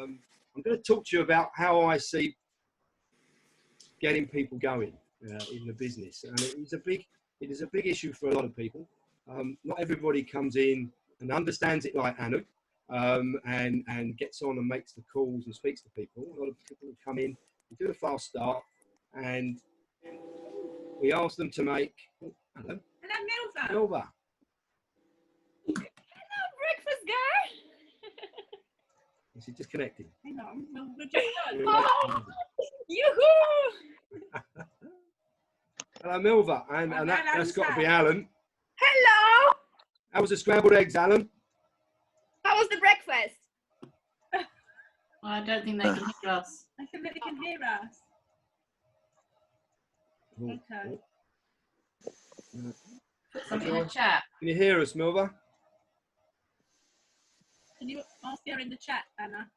I'm going to talk to you about how I see getting people going in the business, and it is a big issue for a lot of people. Not everybody comes in and understands it like Anu, and gets on and makes the calls and speaks to people. A lot of people come in, we do a fast start, and we ask them to make. Oh, hello. Hello, Milva. Milva. Hello, breakfast girl. Is she disconnecting? Hang on, we're just done. Oh, yoo-hoo! Hello, Milva, and that's got to be Alan. Hello. How was the scrambled eggs, Alan? How was the breakfast? I don't think they can hear us. I think they can hear us. Okay. Put something in the chat. Can you hear us, Milva? Can you ask her in the chat, Anna?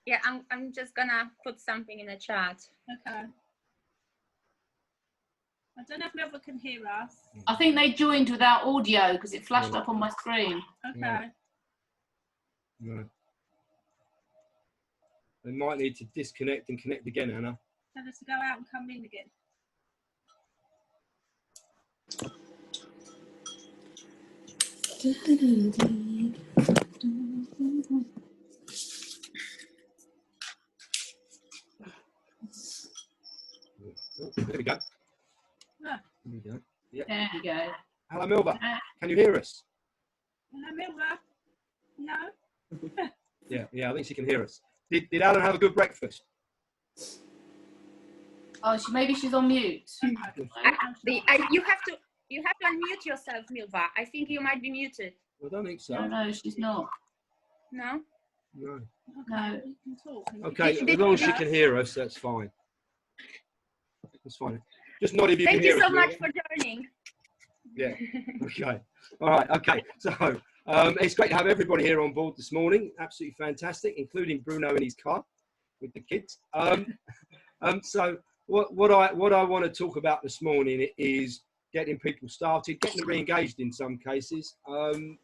Yeah, I'm just gonna put something in the chat. Okay. I don't know if Milva can hear us. I think they joined without audio because it flashed up on my screen. Okay. No. They might need to disconnect and connect again, Anna. Tell us to go out and come in again. Oh, there we go. Ah. There we go. Yep. There you go. Hello, Milva. Can you hear us? Hello, Milva. No? Yeah, I think she can hear us. Did Alan have a good breakfast? Oh, maybe she's on mute. You have to unmute yourself, Milva. I think you might be muted. I don't think so. No, she's not. No? No. No. You can talk. Okay, as long as she can hear us, that's fine. That's fine. Just nod if you can hear us. Thank you so much for joining. Yeah. Okay. All right. Okay. So it's great to have everybody here on board this morning. Absolutely fantastic, including Bruno in his car with the kids. So what I want to talk about this morning is getting people started, getting them re-engaged in some cases. And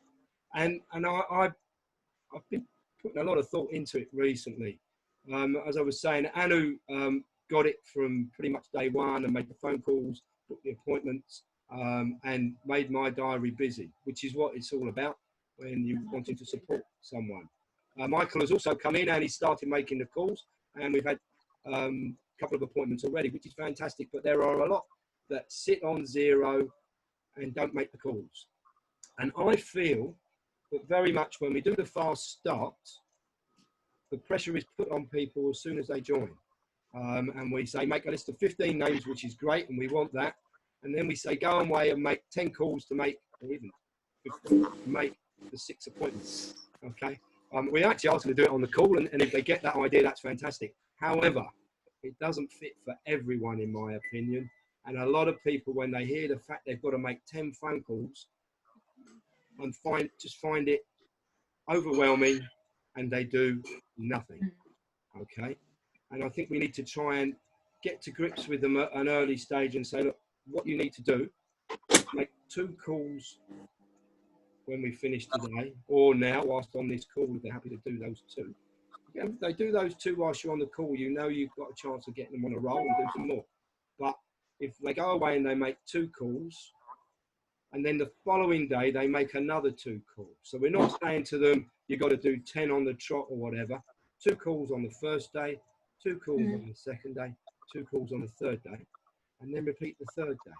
I've been putting a lot of thought into it recently. As I was saying, Anu got it from pretty much day one and made the phone calls, booked the appointments, and made my diary busy, which is what it's all about when you're wanting to support someone. Michael has also come in and he started making the calls, and we've had a couple of appointments already, which is fantastic, but there are a lot that sit on zero and don't make the calls. And I feel that very much when we do the fast start, the pressure is put on people as soon as they join. And we say, make a list of 15 names, which is great, and we want that. And then we say, go away and make 10 calls to make, or even 15, to make the 6 appointments. Okay. We actually ask them to do it on the call, and if they get that idea, that's fantastic. However, it doesn't fit for everyone, in my opinion. And a lot of people, when they hear the fact they've got to make 10 phone calls, and just find it overwhelming, and they do nothing. Okay. And I think we need to try and get to grips with them at an early stage and say, look, what you need to do, make 2 calls when we finish today, or now whilst on this call, if they're happy to do those 2. If they do those 2 whilst you're on the call, you know you've got a chance of getting them on a roll and do some more. But if they go away and they make 2 calls, and then the following day they make another 2 calls. So we're not saying to them, you've got to do 10 on the trot or whatever. 2 calls on the first day, 2 calls on the second day, 2 calls on the third day, and then repeat the third day,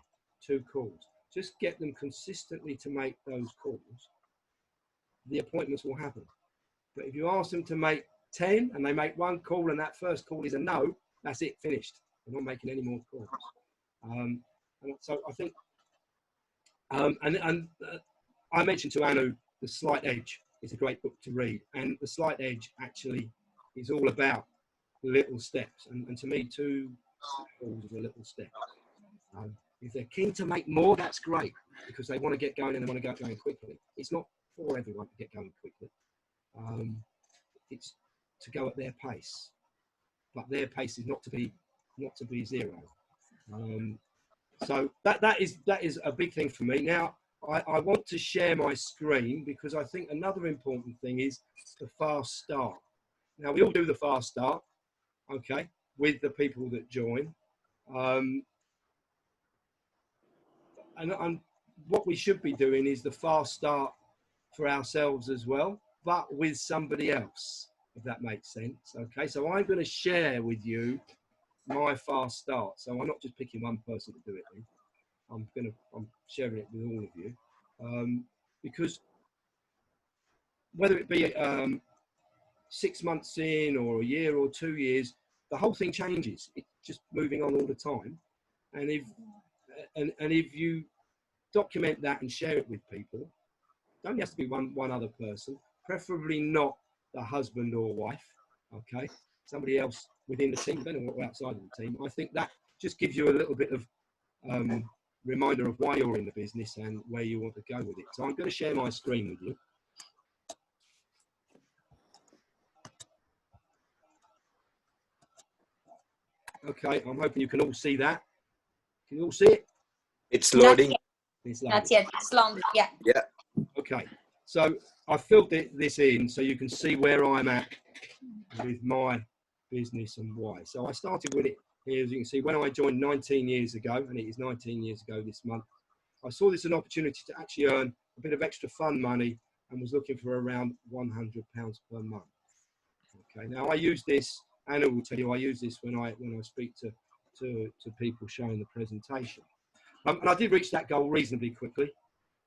2 calls. Just get them consistently to make those calls. The appointments will happen. But if you ask them to make 10 and they make 1 call and that first call is a no, that's it, finished. They're not making any more calls. And so I think, I mentioned to Anu, The Slight Edge is a great book to read. And The Slight Edge actually is all about little steps. And to me, 2 calls is a little step. If they're keen to make more, that's great, because they want to get going and they want to get going quickly. It's not for everyone to get going quickly. It's to go at their pace, but their pace is not to be 0. So that is a big thing for me. Now I want to share my screen, because I think another important thing is the fast start. Now, we all do the fast start, okay, with the people that join. And what we should be doing is the fast start for ourselves as well, but with somebody else, if that makes sense. Okay, so I'm going to share with you my fast start. So I'm not just picking one person to do it with. I'm sharing it with all of you, because whether it be 6 months in or a year or 2 years, the whole thing changes. It's just moving on all the time. And if you document that and share it with people, it only has to be one other person, preferably not the husband or wife, okay, somebody else within the team, depending on what outside of the team. I think that just gives you a little bit of reminder of why you're in the business and where you want to go with it. So I'm going to share my screen with you. Okay, I'm hoping you can all see that. Can you all see it? It's loading. It's loading. Not yet. It's long. Yeah. Yeah. Okay, so I filled this in so you can see where I'm at with my business and why. So I started with it here, as you can see, when I joined 19 years ago, and it is 19 years ago this month. I saw this as an opportunity to actually earn a bit of extra fund money and was looking for around £100 per month. Okay, now I use this, Anna will tell you, I use this when I speak to people showing the presentation. And I did reach that goal reasonably quickly,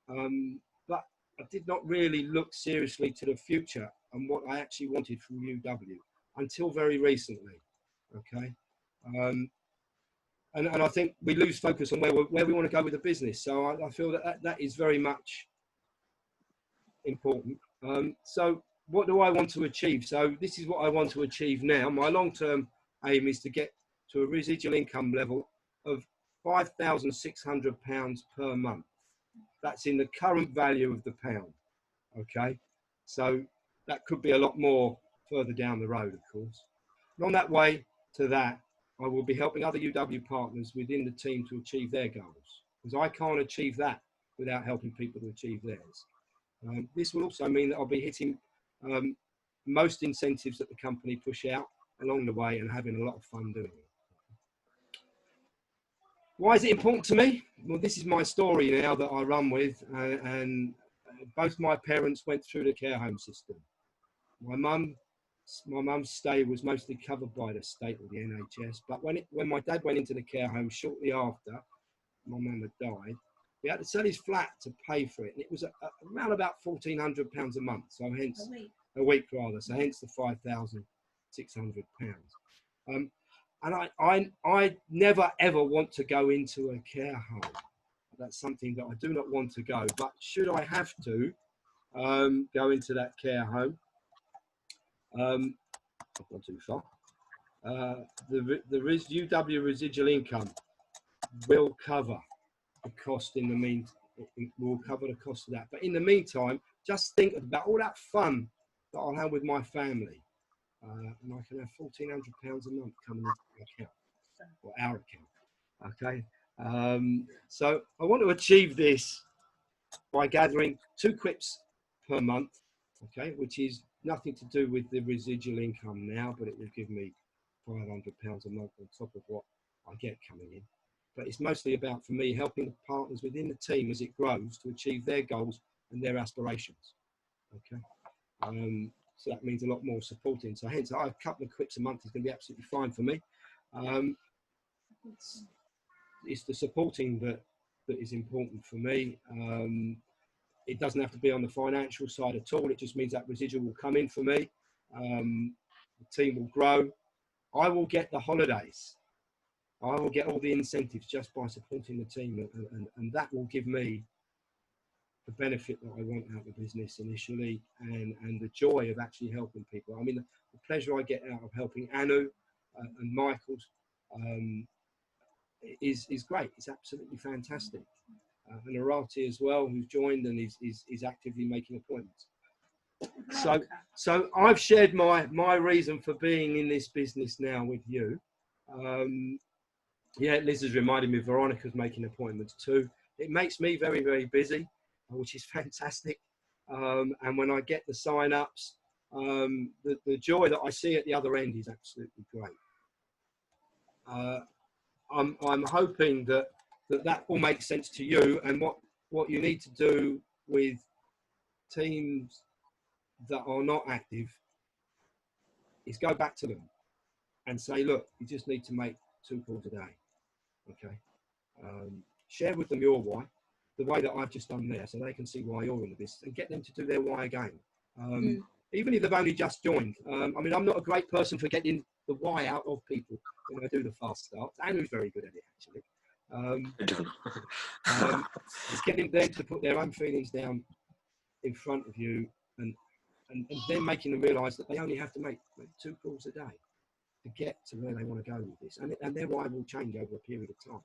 but I did not really look seriously to the future and what I actually wanted from UW until very recently. Okay, and I think we lose focus on where we want to go with the business. So I feel that is very much important. So what do I want to achieve? So this is what I want to achieve now. My long-term aim is to get to a residual income level of £5,600 per month. That's in the current value of the pound. Okay, so that could be a lot more further down the road, of course. And on that way to that, I will be helping other UW partners within the team to achieve their goals, because I can't achieve that without helping people to achieve theirs. This will also mean that I'll be hitting most incentives that the company push out along the way and having a lot of fun doing it. Why is it important to me? Well, this is my story now that I run with, and both my parents went through the care home system. My mum's stay was mostly covered by the state or the NHS, but when my dad went into the care home shortly after my mum had died, he had to sell his flat to pay for it, and it was around about £1,400 a month, so hence a week rather, so hence the £5,600. And I never ever want to go into a care home. That's something that I do not want to go. But should I have to go into that care home, I've gone too far. The UW residual income will cover the cost in the meantime. It will cover the cost of that. But in the meantime, just think about all that fun that I'll have with my family. And I can have £1,400 a month coming into my account, or our account. Okay, so I want to achieve this by gathering 2 quips per month, okay, which is nothing to do with the residual income now, but it will give me £500 a month on top of what I get coming in. But it's mostly about, for me, helping the partners within the team as it grows to achieve their goals and their aspirations. Okay. So that means a lot more supporting. So hence, a couple of quips a month is going to be absolutely fine for me. It's the supporting that is important for me. It doesn't have to be on the financial side at all. It just means that residual will come in for me. The team will grow. I will get the holidays. I will get all the incentives just by supporting the team, and that will give me the benefit that I want out of the business initially, and the joy of actually helping people. I mean, the pleasure I get out of helping Anu and Michael's is great. It's absolutely fantastic. And Arati as well, who's joined and is actively making appointments. So I've shared my reason for being in this business now with you. Yeah, Liz has reminded me Veronica's making appointments too. It makes me very, very busy, which is fantastic. And when I get the sign-ups, the joy that I see at the other end is absolutely great. I'm hoping that all makes sense to you, and what you need to do with teams that are not active is go back to them and say, look, you just need to make 2 calls a day. Okay. Share with them your why, the way that I've just done there, so they can see why you're in the business, and get them to do their why again. Even if they've only just joined. I mean, I'm not a great person for getting the why out of people when I do the fast starts. Andrew's very good at it, actually. I don't know. It's getting them to put their own feelings down in front of you, and then making them realise that they only have to make 2 calls a day to get to where they want to go with this, and their why will change over a period of time,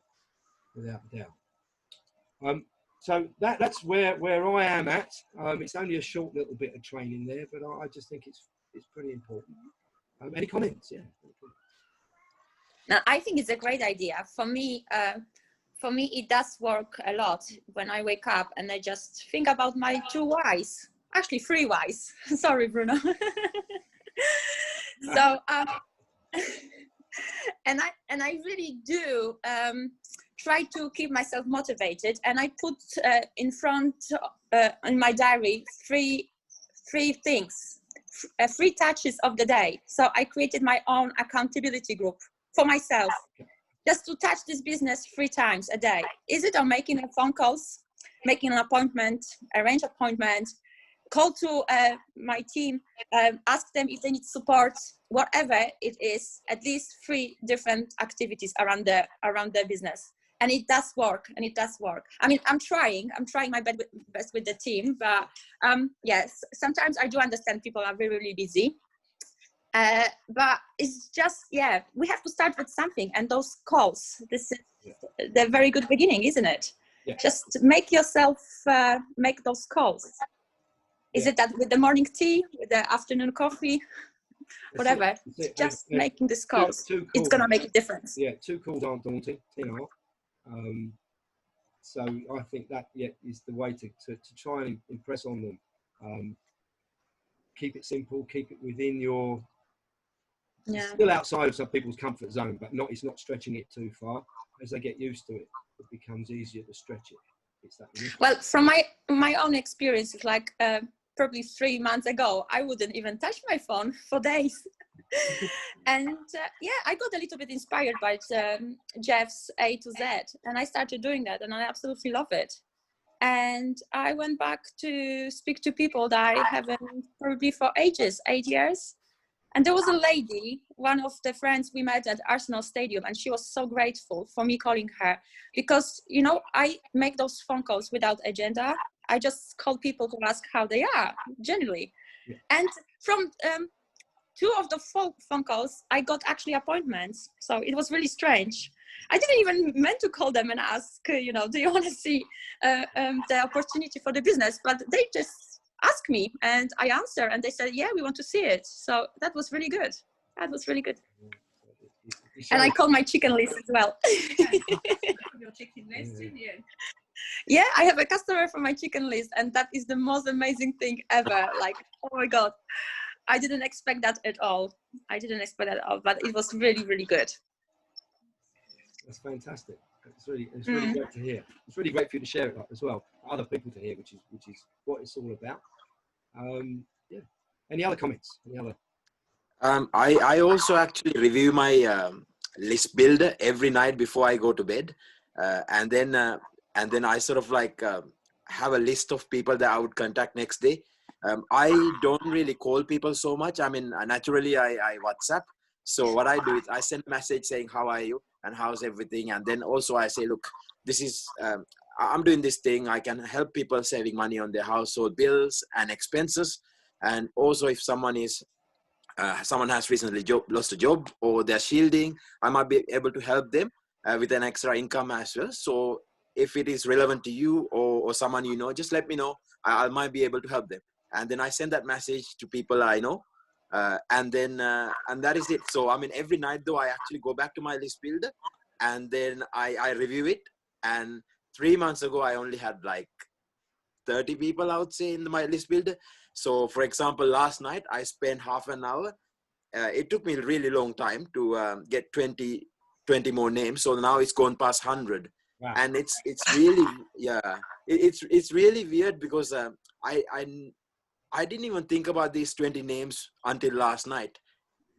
without a doubt. So that's where I am at. It's only a short little bit of training there, but I just think it's pretty important. Any comments? Yeah. Now, I think it's a great idea. For me, it does work a lot when I wake up and I just think about my 2 whys, actually 3 whys. Sorry, Bruno. So, and I really do try to keep myself motivated, and I put in front in my diary three things, 3 touches of the day. So I created my own accountability group for myself, just to touch this business 3 times a day. Is it on making phone calls, making an appointment, arrange appointment, call to my team, ask them if they need support, whatever it is, at least 3 different activities around the business. And it does work, I mean, I'm trying my best with the team, but yes, sometimes I do understand people are really, really busy. But it's just, yeah, we have to start with something, and those calls, this is the very good beginning, isn't it? Yeah. Just make yourself make those calls. Is it that with the morning tea, with the afternoon coffee, whatever? Just making these calls. 2 calls. It's gonna make a difference. Yeah, 2 calls aren't daunting, you know. So I think that is the way to try and impress on them. Keep it simple, keep it within your, still outside of some people's comfort zone, but it's not stretching it too far. As they get used to it, it becomes easier to stretch it. It's that well, from my own experience, like probably 3 months ago, I wouldn't even touch my phone for days. And yeah, I got a little bit inspired by Jeff's A to Z, and I started doing that, and I absolutely love it. And I went back to speak to people that I haven't probably for ages, 8 years. And there was a lady, one of the friends we met at Arsenal Stadium, and she was so grateful for me calling her, because, you know, I make those phone calls without agenda. I just call people to ask how they are, genuinely. Yeah. And from 2 of the phone calls, I got actually appointments. So it was really strange. I didn't even meant to call them and ask, you know, do you want to see the opportunity for the business? But they just asked me, and I answered, and they said, yeah, we want to see it. So that was really good. That was really good. And I called my chicken list as well. Your chicken list, didn't you? Yeah, I have a customer from my chicken list, and that is the most amazing thing ever. Like, oh my God. I didn't expect that at all. But it was really, really good. That's fantastic. It's really great to hear. It's really great for you to share it as well, for other people to hear, which is what it's all about. Yeah. Any other comments? Any other? I also actually review my list builder every night before I go to bed, and then I sort of like have a list of people that I would contact next day. I don't really call people so much. I mean, naturally I WhatsApp. So what I do is I send a message saying, how are you and how's everything? And then also I say, look, this is, I'm doing this thing. I can help people saving money on their household bills and expenses. And also if someone is, someone has recently lost a job, or they're shielding, I might be able to help them with an extra income as well. So if it is relevant to you or someone you know, just let me know. I might be able to help them. And then I send that message to people I know. And that is it. So, I mean, every night though, I actually go back to my list builder, and then I review it. And 3 months ago, I only had like 30 people, I would say, in my list builder. So for example, last night I spent half an hour. It took me a really long time to get 20 more names. So now it's gone past 100. Wow. And it's really, yeah, it's really weird because I didn't even think about these 20 names until last night.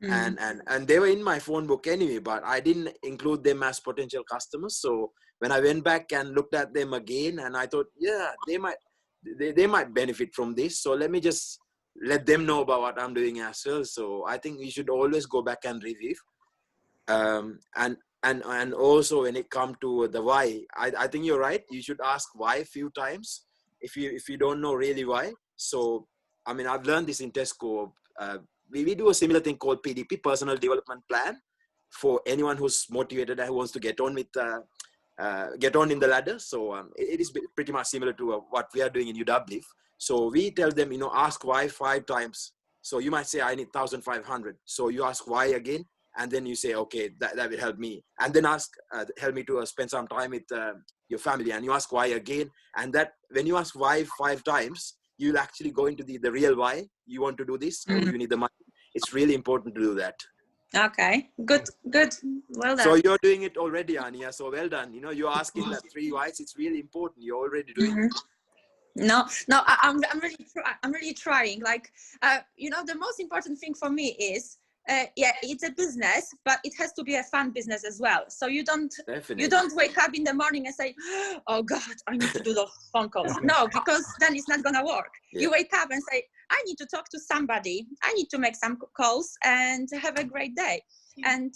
And they were in my phone book anyway, but I didn't include them as potential customers. So when I went back and looked at them again, and I thought, yeah, they might benefit from this. So let me just let them know about what I'm doing as well. So I think we should always go back and review. And also when it comes to the why, I think you're right. You should ask why a few times if you don't know really why. So I mean, I've learned this in Tesco. We do a similar thing called PDP, Personal Development Plan, for anyone who's motivated and who wants to get on in the ladder. So it is pretty much similar to what we are doing in UW. So we tell them, ask why 5 times. So you might say, I need 1,500. So you ask why again, and then you say, okay, that will help me. And then ask, help me to spend some time with your family. And you ask why again. And that when you ask why 5 times, you'll actually go into the real why you want to do this, or you need the money. It's really important to do that. Okay, good. Well done. So you're doing it already, Ania. So well done. You're asking that 3 whys. It's really important. You're already doing it. No, I'm really trying. Like, the most important thing for me is, it's a business, but it has to be a fun business as well. So you don't wake up in the morning and say, oh God, I need to do the phone calls. No, because then it's not gonna work. Yeah. You wake up and say, I need to talk to somebody. I need to make some calls and have a great day. And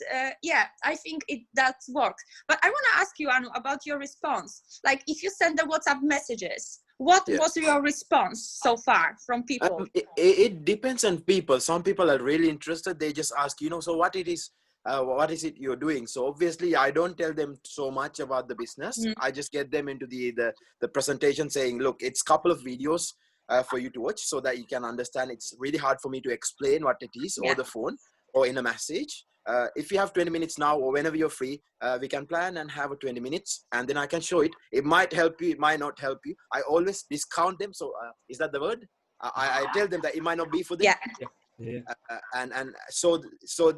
I think it does work. But I want to ask you, Anu, about your response. Like, if you send the WhatsApp messages, what was your response so far from people? It depends on people. Some people are really interested. They just ask, so what it is it you're doing? So obviously I don't tell them so much about the business. I just get them into the presentation saying, look, it's a couple of videos for you to watch so that you can understand. It's really hard for me to explain what it is over the phone or in a message. If you have 20 minutes now or whenever you're free, we can plan and have a 20 minutes and then I can show it. It might help you, it might not help you. I always discount them. So is that the word? I tell them that it might not be for them. Yeah. And so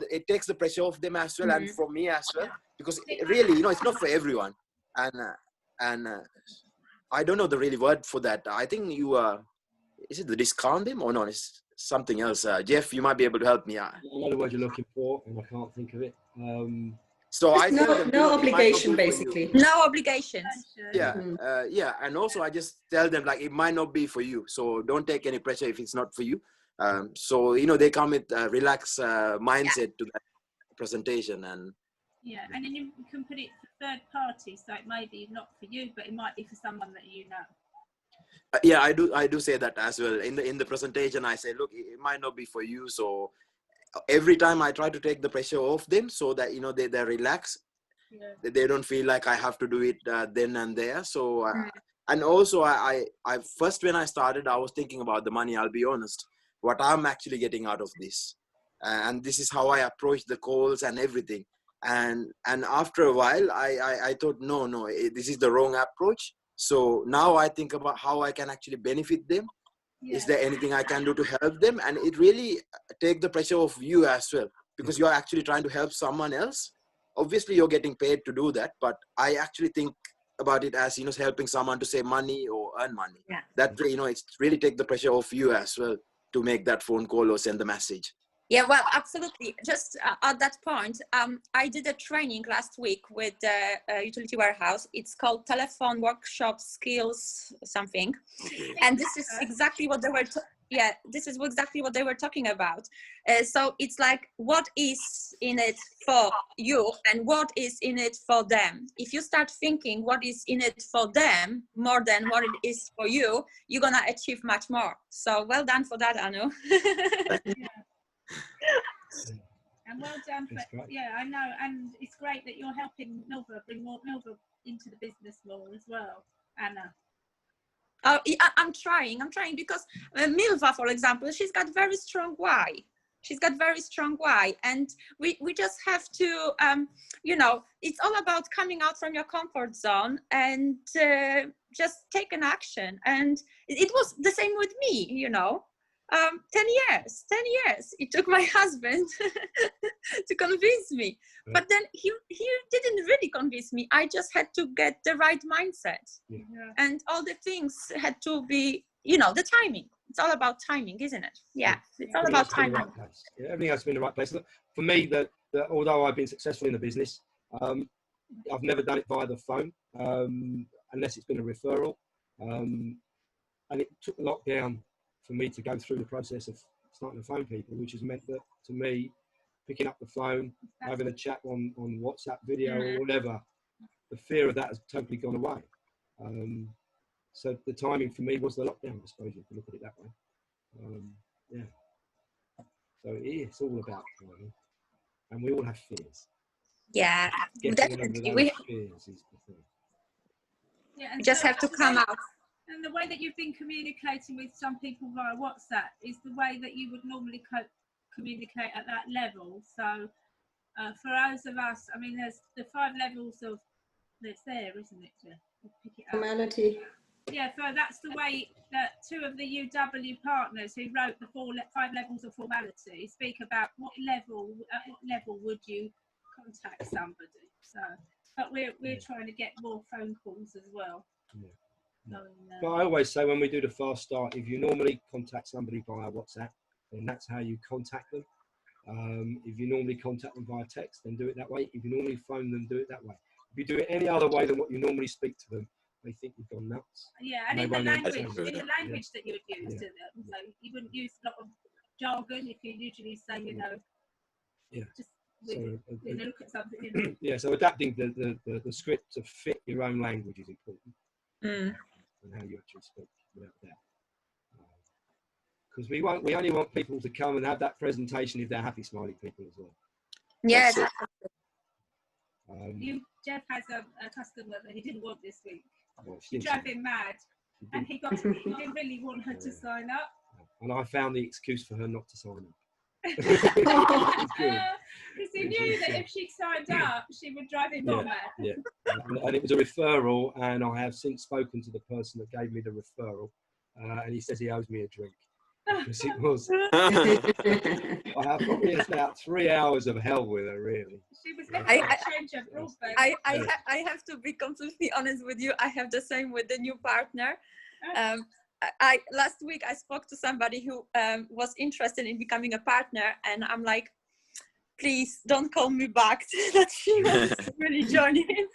it takes the pressure off them as well and from me as well, because really, it's not for everyone. And I don't know the really word for that. I think is it the discount them or no? It's something else. Jeff, you might be able to help me. I know the word you're looking for, and I can't think of it. So I tell them, no obligation, basically. No obligations. Yeah. And also I just tell them, like, it might not be for you. So don't take any pressure if it's not for you. So, they come with a relaxed mindset to that presentation. And then you can put it for third parties. So it may be not for you, but it might be for someone that you know. I do say that as well. In the presentation, I say, look, it might not be for you. So every time I try to take the pressure off them so that, they relax. They don't feel like I have to do it then and there. So, and also I first, when I started, I was thinking about the money, I'll be honest, what I'm actually getting out of this. And this is how I approach the calls and everything. And after a while, I thought, no, this is the wrong approach. So now I think about how I can actually benefit them. Is there anything I can do to help them? And it really take the pressure off you as well, because you're actually trying to help someone else. Obviously, you're getting paid to do that, but I actually think about it as, helping someone to save money or earn money. Yeah. That way, it's really take the pressure off you as well to make that phone call or send the message. Yeah, well, absolutely. Just at that point, I did a training last week with the utility warehouse. It's called Telephone Workshop Skills something. Okay. And this is exactly what they were this is exactly what they were talking about. So it's like, what is in it for you and what is in it for them? If you start thinking what is in it for them more than what it is for you, you're going to achieve much more. So well done for that, Anu. And well done for, I know, and it's great that you're helping Milva bring more Milva into the business more as well, Anna. I'm trying because Milva, for example, she's got very strong why. She's got very strong why, and we just have to, you know, it's all about coming out from your comfort zone and just take an action. And it was the same with me, you know. 10 years it took my husband to convince me, but then he didn't really convince me. I just had to get the right mindset, and all the things had to be, you know, the timing. It's all about timing, isn't it? Yeah, it's all about timing. Right, yeah, everything has to be in the right place. Look, for me, that although I've been successful in the business, I've never done it via the phone, unless it's been a referral, and it took the lockdown for me to go through the process of starting to phone people, which has meant that, to me, picking up the phone, having a chat on WhatsApp video or whatever, the fear of that has totally gone away. So the timing for me was the lockdown, I suppose, you can look at it that way. Yeah. So it's all about timing, and we all have fears. Yeah, definitely. We fears is the thing. Yeah, we just have to come out. And the way that you've been communicating with some people via WhatsApp is the way that you would normally communicate at that level. So for those of us, I mean, there's the 5 levels of, that's there, isn't it? Pick it up. Formality. Yeah, so that's the way that 2 of the UW partners who wrote the 5 levels of formality speak about at what level would you contact somebody. So, but we're trying to get more phone calls as well. Yeah. So, but I always say, when we do the fast start, if you normally contact somebody via WhatsApp, then that's how you contact them. If you normally contact them via text, then do it that way. If you normally phone them, do it that way. If you do it any other way than what you normally speak to them, they think you've gone nuts. Yeah, and in the language that you would use to them. So you wouldn't use a lot of jargon if you usually say, you know, just look at something. You know. Yeah, so adapting the script to fit your own language is important. And how you actually speak, without that. Because we only want people to come and have that presentation if they're happy, smiley people as well. Yes. Jeff has a customer that he didn't want this week. Well, she drove him mad, and he didn't really want her to sign up. And I found the excuse for her not to sign up. Because he knew that if she signed up, she would drive him more mad. Yeah, and it was a referral, and I have since spoken to the person that gave me the referral, and he says he owes me a drink. Because it was, I have probably about 3 hours of hell with her, really. She was never going to change her broadband. I have to be completely honest with you. I have the same with the new partner. Last week I spoke to somebody who was interested in becoming a partner, and I'm like, please don't call me back that she wants to really join in.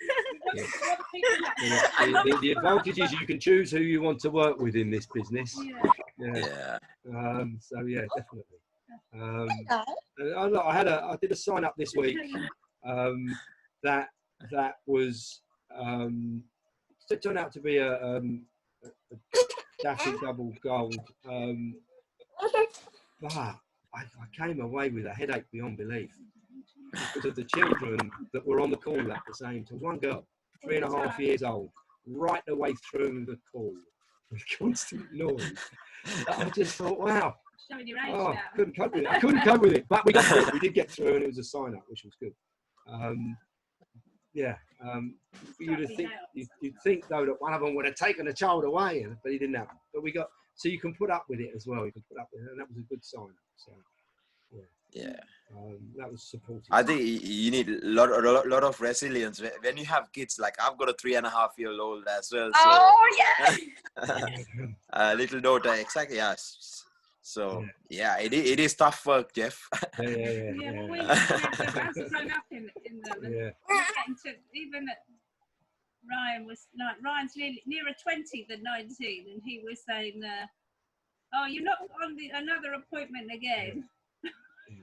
The advantage is you can choose who you want to work with in this business. So yeah, definitely. I did a sign up this week that was it turned out to be a Daffy double gold. I came away with a headache beyond belief because of the children that were on the call at the same time. One girl, 3.5 years old, right the way through the call with constant noise. I just thought, wow. Showing your age now. Couldn't cope with it. I couldn't cope with it, but we got through it. We did get through, and it was a sign up, which was good. You'd think though that one of them would have taken the child away, but he didn't have it. But we got, so you can put up with it as well. You can put up with it, and that was a good sign. So that was supportive. I think you need a lot of resilience when you have kids. Like I've got a 3.5-year-old as well. So, oh yeah. Little daughter, exactly. Yes. So it is tough work, Jeff. Well, we have to sign up in them. Even Ryan was like, Ryan's nearer 20 than 19, and he was saying, "Oh, you're not on another appointment again."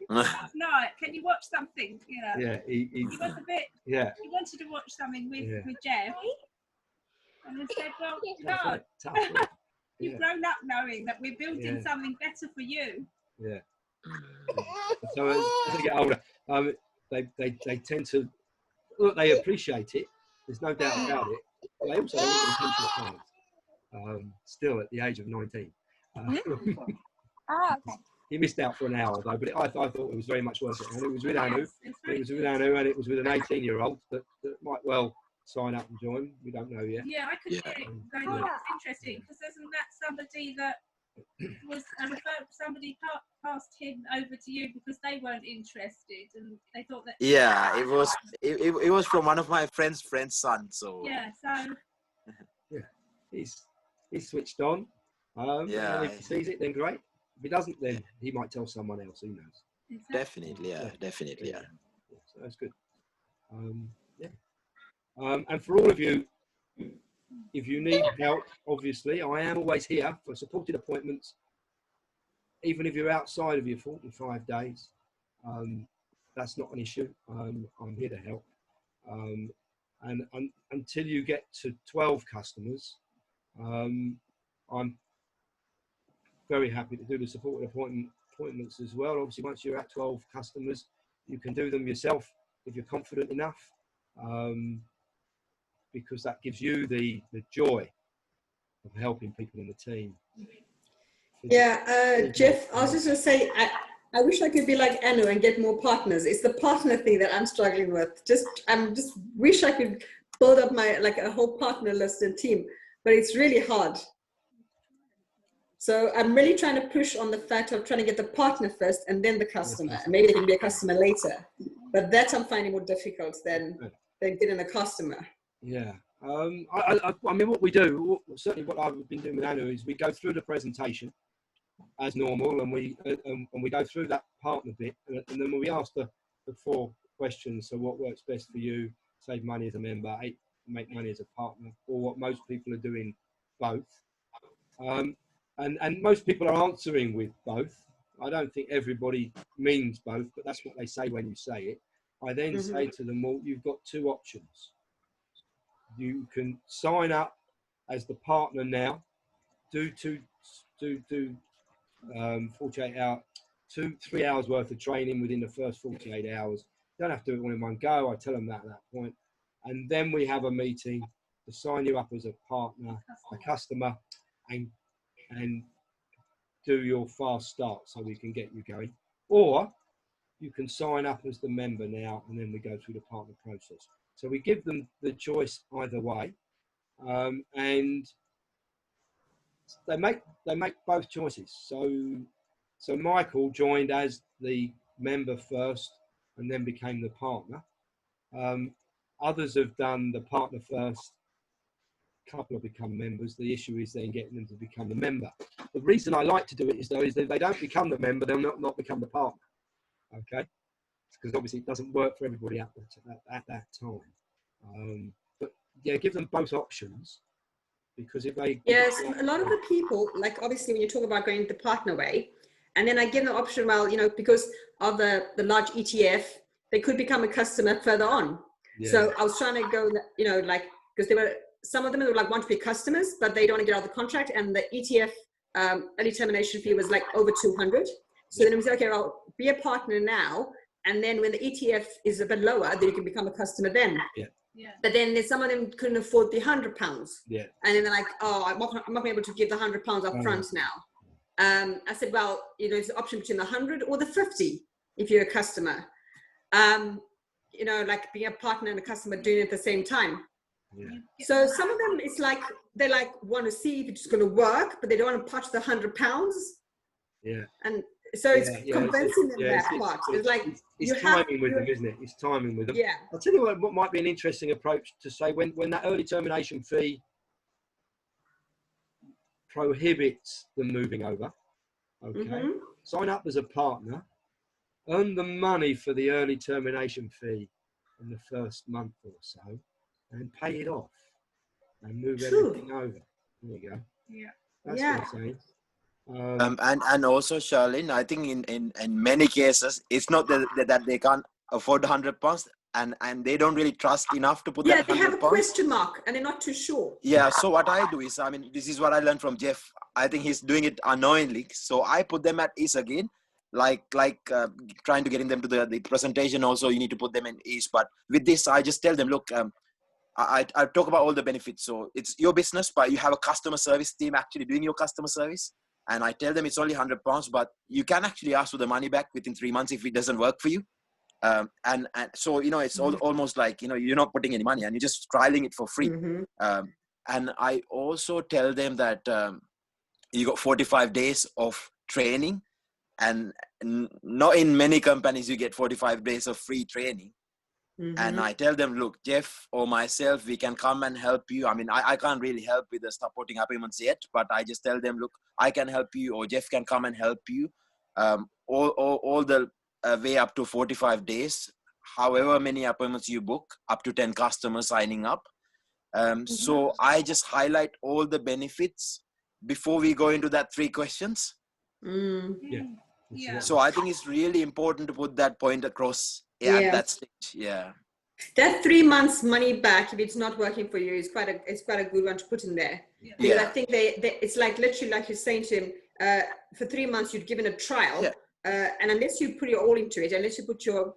Last night, can you watch something? You know. Yeah, he was a bit. Yeah. He wanted to watch something with Jeff, and I said, "Well, no, tough. You've grown up knowing that we're building something better for you." Yeah. So as they get older, they tend to look. They appreciate it. There's no doubt about it. But they also want attention at times. Still at the age of 19. Okay. He missed out for an hour though, but I thought it was very much worth it. And it was with Anu. Yes, it's It very was with good. Anu, and it was with an 18-year-old that might well sign up and join. We don't know yet. Yeah, I could Yeah. hear it going on. It's interesting because isn't that somebody that was somebody passed him over to you because they weren't interested and they thought that. Yeah, it was from one of my friend's son. So Yeah, so He's switched on. Yeah. And if he sees it, then great. If he doesn't, then he might tell someone else. Who knows? exactly. definitely, yeah. Yeah, so that's good. Yeah. And for all of you, if you need help, obviously, I am always here for supported appointments. Even if you're outside of your 45 days, that's not an issue. I'm here to help. And until you get to 12 customers, I'm very happy to do the supported appointments as well. Obviously, once you're at 12 customers, you can do them yourself if you're confident enough, because that gives you the joy of helping people in the team. Yeah, Jeff, I was just going to say, I wish I could be like Anu and get more partners. It's the partner thing that I'm struggling with. I'm just wish I could build up a whole partner list and team, but it's really hard. So I'm really trying to push on the fact of trying to get the partner first and then the customer. And maybe they can be a customer later. But that I'm finding more difficult than getting a customer. Yeah. I mean, what we do, certainly what I've been doing with Anu, is we go through the presentation as normal, and we go through that partner bit, and then when we ask the 4 questions, so what works best for you, save money as a member, make money as a partner, or what most people are doing, both. And most people are answering with both. I don't think everybody means both, but that's what they say when you say it. I then say to them, well, you've got 2 options. You can sign up as the partner now, do 48 hours, 3 hours worth of training within the first 48 hours. You don't have to do it all in one go. I tell them that at that point. And then we have a meeting to sign you up as a partner, a customer, and do your fast start so we can get you going. Or you can sign up as the member now, and then we go through the partner process. So we give them the choice either way, and they make both choices. So Michael joined as the member first, and then became the partner. Others have done the partner first. A couple have become members. The issue is then getting them to become a member. The reason I like to do it is that if they don't become the member, they'll not become the partner. Okay, because obviously it doesn't work for everybody at that time. But yeah, give them both options, because if they a lot of the people, like obviously when you talk about going the partner way, and then I give them the option, well, because of the large ETF, they could become a customer further on. Yeah. So I was trying to go, because they were, some of them were want to be customers, but they don't want to get out of the contract, and the ETF early termination fee was over 200. So then we said, okay, well, be a partner now, and then when the ETF is a bit lower, then you can become a customer then. Yeah. Yeah. But then some of them couldn't afford the £100. Yeah. And then they're like, oh, I'm not able to give the £100 up front now. I said, well, it's an option between the 100 or the 50 if you're a customer. Being a partner and a customer doing it at the same time. Yeah. So some of them, it's they want to see if it's going to work, but they don't want to touch the £100. Yeah. And so it's convincing them that part. It's timing with them, isn't it? It's timing with them. Yeah. I'll tell you what might be an interesting approach to say when that early termination fee prohibits them moving over. Okay. Sign up as a partner, earn the money for the early termination fee in the first month or so, and pay it off and move everything over. There you go. Yeah. That's what I'm saying. And also, Charlene, I think in many cases, it's not that they can't afford £100 and they don't really trust enough to put that £100. Yeah, they have a question mark and they're not too sure. Yeah, so what I do is, this is what I learned from Jeff. I think he's doing it unknowingly. So I put them at ease again, trying to get them to the presentation. Also, you need to put them in ease. But with this, I just tell them, look, I talk about all the benefits. So it's your business, but you have a customer service team actually doing your customer service. and I tell them it's only £100, but you can actually ask for the money back within 3 months if it doesn't work for you. And so, you know, it's almost like, you know, you're not putting any money and you're just trialing it for free. And I also tell them that you got 45 days of training, and not in many companies you get 45 days of free training. And I tell them, look, Jeff or myself, we can come and help you. I mean, I can't really help with the supporting appointments yet, but I just tell them, look, I can help you, or Jeff can come and help you all the way up to 45 days, however many appointments you book, up to 10 customers signing up. So I just highlight all the benefits before we go into that 3 questions. Yeah. So I think it's really important to put that point across at that stage. That 3 months money back if it's not working for you is quite a good one to put in there. Because I think it's like literally like you're saying to him, for 3 months you've given a trial, and unless you put your all into it, unless you put your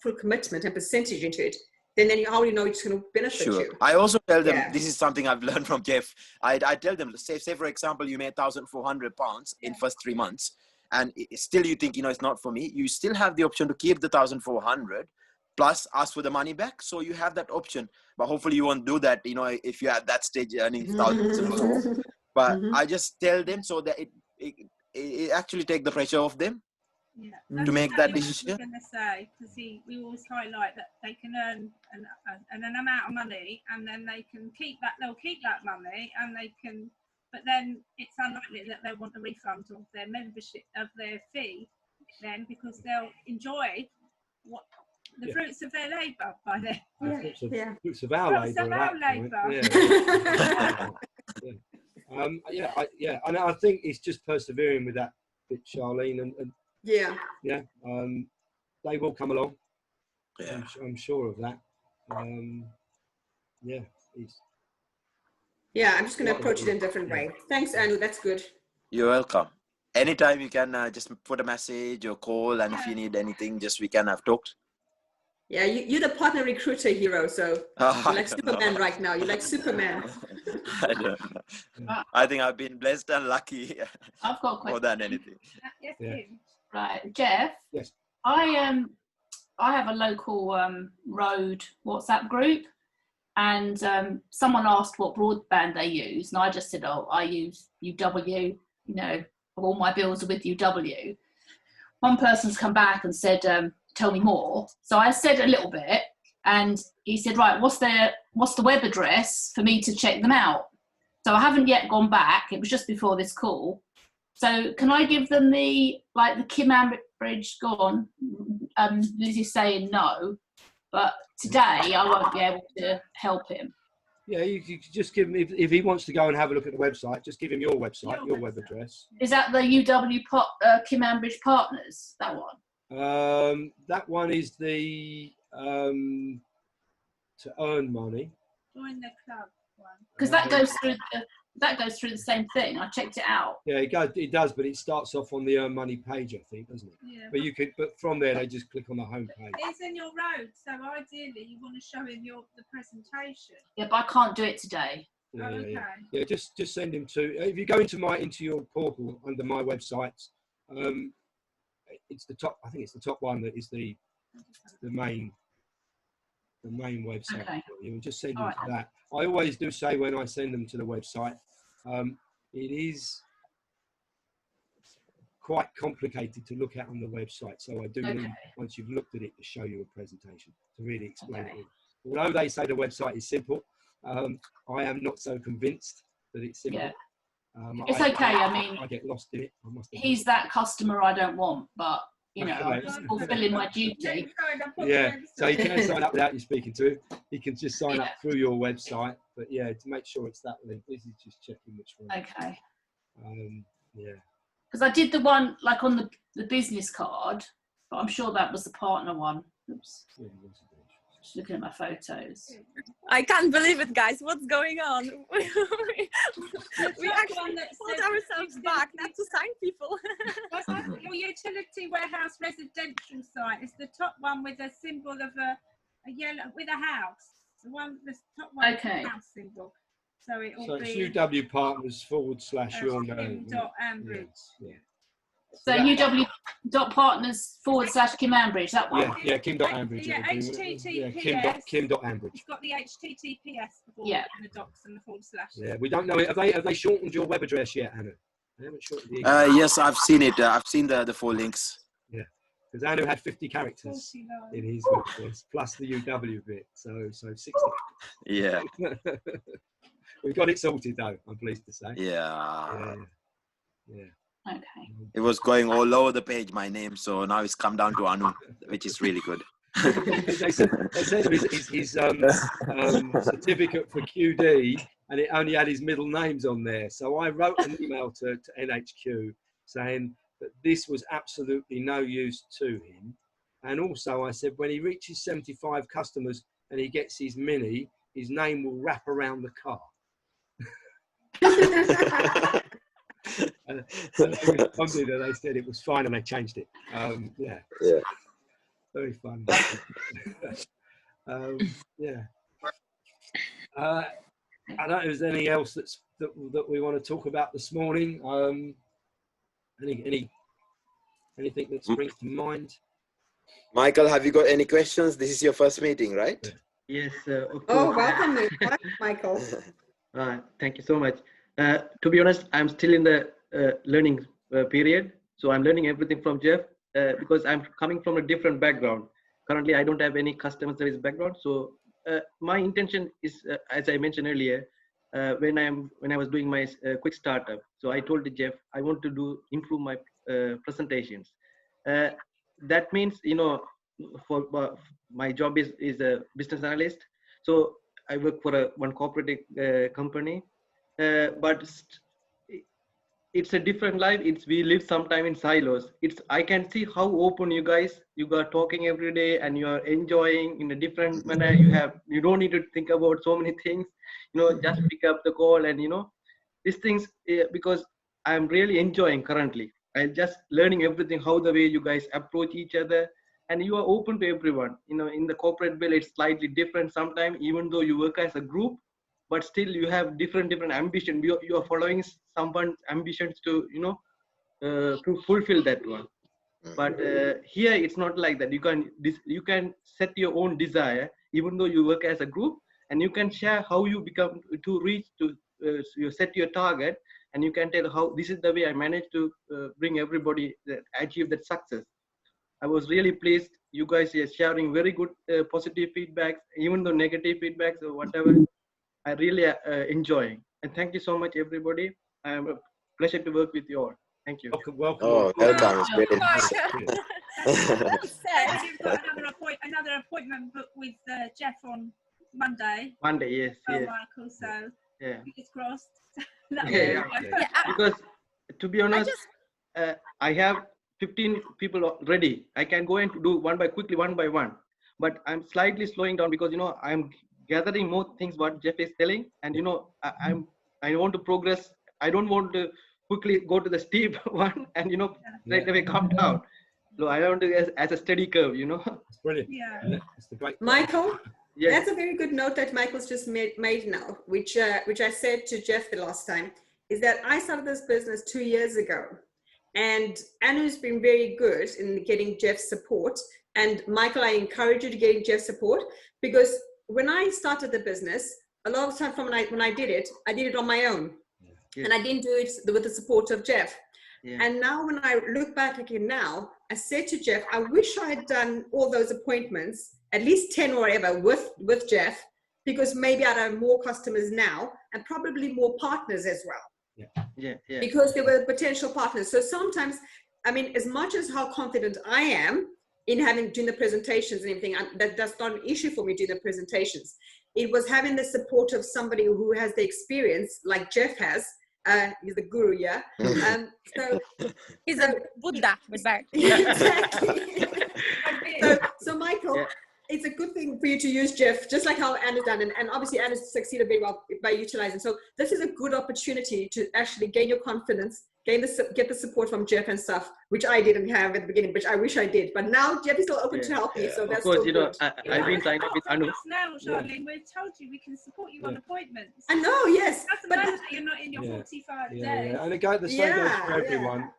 full commitment and percentage into it, then how do you know it's going to benefit you? I also tell them, this is something I've learned from Jeff. I tell them, say for example, you made £1,400 in first 3 months, and still you think, you know, it's not for me. You still have the option to keep the 1,400 plus ask for the money back. So you have that option, but hopefully you won't do that, you know, if you're at that stage earning thousands more. But I just tell them so that it actually take the pressure off them. To make that decision. I was going to say, because we always highlight that they can earn an amount of money, and then they can keep that. They'll keep that money, and they can. But then it's unlikely that they want a refund of their membership, of their fee, then, because they'll enjoy the fruits of their labour by then. Fruits of our labour. And I think it's just persevering with that bit, Charlene, and they will come along. I'm sure of that. I'm just going to approach it in a different way. Thanks, Anu. That's good. You're welcome. Anytime you can just put a message or call, and if you need anything, we can have talked. Yeah, you're the partner recruiter hero, so you're like Superman right now. You're like Superman. I don't know. I think I've been blessed and lucky. I've got a question. More than anything. Right, Jeff. Yes. I have a local road WhatsApp group, and someone asked what broadband they use, and I just said, "Oh, I use UW. You know, all my bills are with UW." One person's come back and said, "Tell me more." So I said a little bit, and he said, "Right, what's the web address for me to check them out?" So I haven't yet gone back. It was just before this call. So can I give them the Kim Ambridge gone? Liz is saying no, but today I won't be able to help him. Yeah, you just give him, if he wants to go and have a look at the website, just give him your website, your web address. Is that the UW Kim Ambridge Partners, that one? That one is the to earn money. Join the club one. Because that goes through the same thing. I checked it out. Yeah, it does, but it starts off on the earn money page, I think, doesn't it? Yeah. But from there they just click on the home page. It's in your road, so ideally you want to show him the presentation. Yeah, but I can't do it today. Yeah, just send him to. If you go into your portal under my websites, it's the top. I think it's the top one that is the main website. Okay. You will just send them to that. I always do say when I send them to the website, it is quite complicated to look at on the website. So I do need, once you've looked at it, to show you a presentation to really explain it. Although they say the website is simple, I am not so convinced that it's simple. Yeah. It's okay. I mean, I get lost in it. He's that customer I don't want, but you know, I'm just fulfilling my duty. Yeah, so he can sign up without you speaking to him. He can just sign up through your website, but yeah, to make sure it's that link. This is just checking which one. Okay. Yeah. Because I did the one like on the business card, but I'm sure that was the partner one. Oops. Yeah, just looking at my photos. I can't believe it, guys. What's going on? we actually pulled ourselves back not to sign people. Your utility warehouse residential site is the top one with a symbol of a yellow with a house. The top one with a house symbol. So it So will it's be uwpartners/your-name. Kim.ambridge. So uw.partners/Kim Ambridge, that one. Yeah, Kim.ambridge. Yeah, HTTPS. Kim.ambridge. It's got the HTTPS before Yeah. the docs and the / Yeah, we don't know it. Have they shortened your web address yet, Anu? They haven't shortened the Yes, I've seen it. I've seen the 4 links. Yeah, because Anu had 50 characters in his web address, plus the UW bit, so 60. Yeah. We got it sorted though, I'm pleased to say. Yeah. Okay. It was going all over the page, my name. So now it's come down to Anu, which is really good. They said his certificate for QD, and it only had his middle names on there. So I wrote an email to NHQ saying that this was absolutely no use to him. And also I said, when he reaches 75 customers and he gets his Mini, his name will wrap around the car. And they responded and they said it was fine, and they changed it. Yeah. Very fun. Yeah. I don't know if there's anything else that we want to talk about this morning. Anything that springs to mind? Michael, have you got any questions? This is your first meeting, right? Yes. Oh, welcome, Michael. Thank you so much. To be honest, I'm still in the learning period. So I'm learning everything from Jeff because I'm coming from a different background. Currently, I don't have any customer service background. So my intention is, as I mentioned earlier, when I was doing my quick startup. So I told Jeff, I want to improve my presentations. That means, for my job is a business analyst. So I work for one corporate company, but it's a different life. We live sometime in silos. I can see how open you are talking every day, and you are enjoying in a different manner. You don't need to think about so many things. Just pick up the call and these things, because I'm really enjoying currently. I'm just learning everything, how the way you guys approach each other, and you are open to everyone. In the corporate world, it's slightly different sometimes, even though you work as a group, but still you have different ambition. You are following someone's ambitions to fulfill that one. But here it's not like that. You can set your own desire, even though you work as a group, and you can share how you become to reach to you set your target, and you can tell how this is the way I managed to bring everybody achieve that success. I was really pleased. You guys are sharing very good positive feedbacks, even though negative feedbacks or whatever. I really enjoying. And thank you so much, everybody. I'm a pleasure to work with you all. Thank you. Welcome. Oh, welcome. It's great. You've got another appointment booked with Jeff on Monday. Monday, yes. Michael, so fingers crossed. Because to be honest, I have 15 people ready. I can go and do one by one. But I'm slightly slowing down because I'm gathering more things what Jeff is telling, and I want to progress. I don't want to quickly go to the steep one and straight away come down. So I want to as a steady curve. It's brilliant. Yeah. It's the great. Michael, yes. That's a very good note that Michael's just made now, which I said to Jeff the last time, is that I started this business 2 years ago, and Anu's been very good in getting Jeff's support. And Michael, I encourage you to get Jeff's support, because when I started the business, a lot of the time when I did it on my own. Yeah. And I didn't do it with the support of Jeff. Yeah. And now when I look back again now, I said to Jeff, I wish I had done all those appointments, at least 10 or ever with Jeff, because maybe I'd have more customers now and probably more partners as well. Yeah. Because they were potential partners. So sometimes, I mean, as much as how confident I am in doing the presentations and everything, that's not an issue for me doing the presentations. It was having the support of somebody who has the experience, like Jeff has. He's the guru, yeah. He's a Buddha with back. Exactly. so Michael, it's a good thing for you to use Jeff, just like how Anna's done, and obviously Anna's succeeded very well by utilizing. So this is a good opportunity to actually gain your confidence, get the support from Jeff and stuff, which I didn't have at the beginning, which I wish I did. But now Jeff is still open to help me, so that's of course, still you know, good. I've been signed up with Anu. Now, Charlene, we've told you we can support you on appointments. I know, yes, Doesn't but matter that you're not in your 45 days. Yeah. And again, the same goes for Yeah, everyone.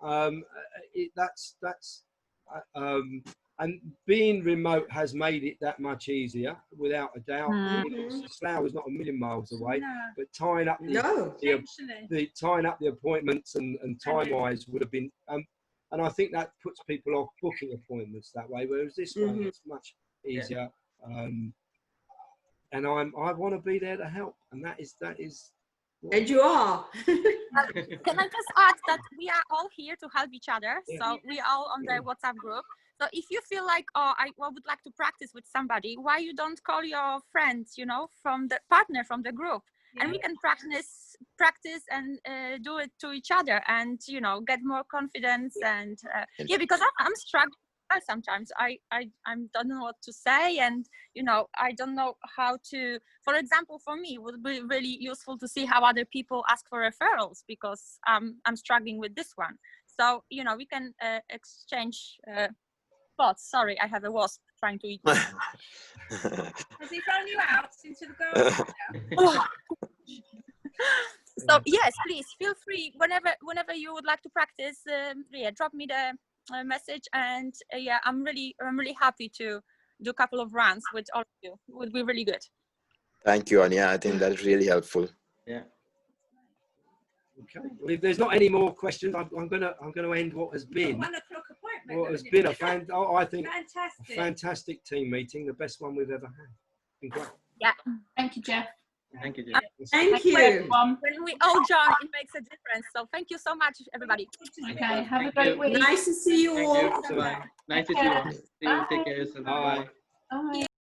And being remote has made it that much easier, without a doubt. Slough is not a million miles away, No. but tying up no. tying up the appointments and time-wise would have been. And I think that puts people off booking appointments that way, whereas this one it's much easier. And I want to be there to help, and that is. And you are. Can I just add that we are all here to help each other? So we are all on the WhatsApp group. So if you feel like, oh, I would like to practice with somebody, why you don't call your friends, you know, from the partner from the group, and we can practice and do it to each other, and you know, get more confidence. And because I'm struggling sometimes. I don't know what to say, and you know, I don't know how to. For example, for me, it would be really useful to see how other people ask for referrals, because I'm struggling with this one. So you know, we can exchange thoughts. Sorry, I have a wasp trying to eat me. Has he thrown you out into the garden? So yes, please feel free whenever you would like to practice. Drop me the message, and I'm really happy to do a couple of runs with all of you. It would be really good. Thank you, Anya. I think that's really helpful. Yeah. Okay. Well, if there's not any more questions, I'm gonna end what has been. 1 o'clock appointment. What has been I think fantastic. a fantastic team meeting, the best one we've ever had. Been great. Yeah. Thank you, Jeff. Thank you, Jeff. Thank you. When we all join, it makes a difference. So thank you so much, everybody. Okay, have a great week. Nice to see you all. Thank you. Bye. Nice to see you. See you. Take care of yourself. Bye. Bye.